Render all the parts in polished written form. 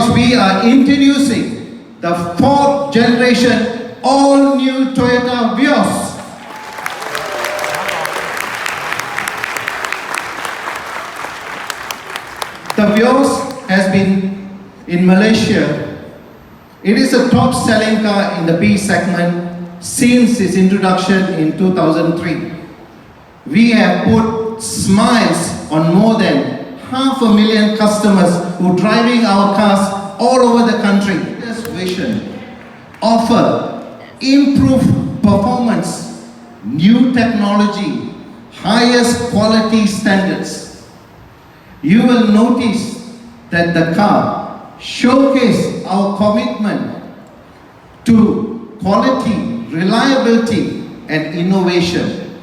because we are introducing the 4th generation all-new Toyota Vios. The Vios has been in Malaysia. It is a top-selling car in the B segment since its introduction in 2003. We have put smiles on more than 500,000 customers who are driving our cars all over the country. This vision offer improved performance, new technology, highest quality standards. You will notice that the car showcases our commitment to quality, reliability and innovation,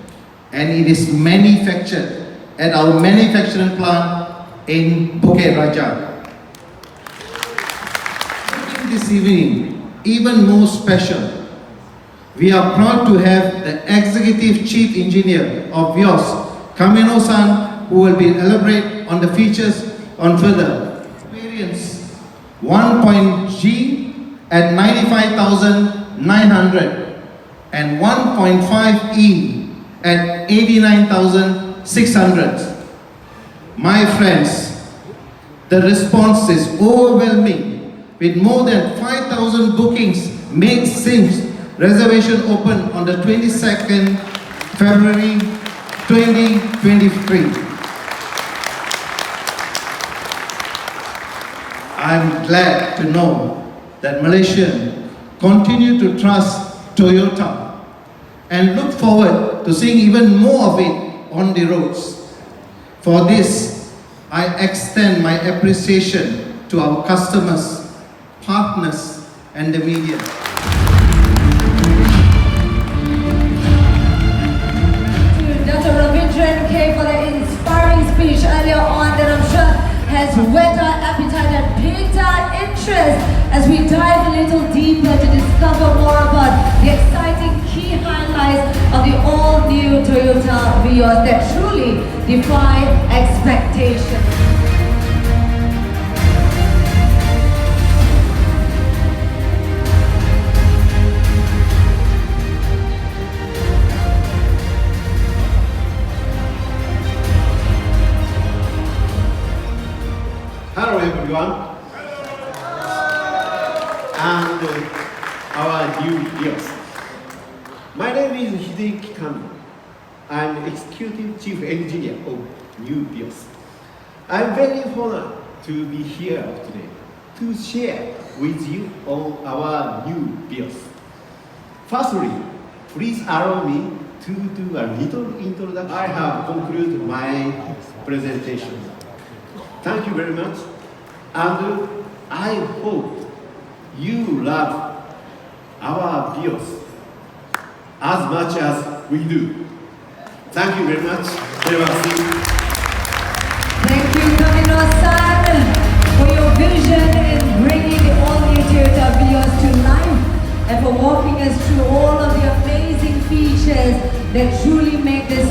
and it is manufactured at our manufacturing plant in Bukit Raja. This evening, even more special, we are proud to have the Executive Chief Engineer of Vios, Kamino-san, who will be elaborate on the features on further. Experience 1.G at 95,900 and 1.5E at 89,600. My friends, the response is overwhelming with more than 5,000 bookings made since reservation opened on the 22nd February 2023. I'm glad to know that Malaysians continue to trust Toyota and look forward to seeing even more of it on the roads. For this, I extend my appreciation to our customers, partners, and the media. Dr. Ravindran K for the inspiring speech earlier on that I'm sure has whet our appetite and piqued our interest as we dive a little deeper to discover more about the exciting key highlights of the all-new Toyota Vios that truly defy expectation. Hello everyone, and our new Vios. My name is Hideki Camry. I'm Executive Chief Engineer of new Vios. I'm very honored to be here today to share with you on our new Vios. Firstly, please allow me to do a little introduction. I have concluded my presentation. Thank you very much, and I hope you love our Vios as much as we do. Thank you very much. Thank you, Kamino-san, for your vision in bringing the all-new Toyota Vios to life and for walking us through all of the amazing features that truly make this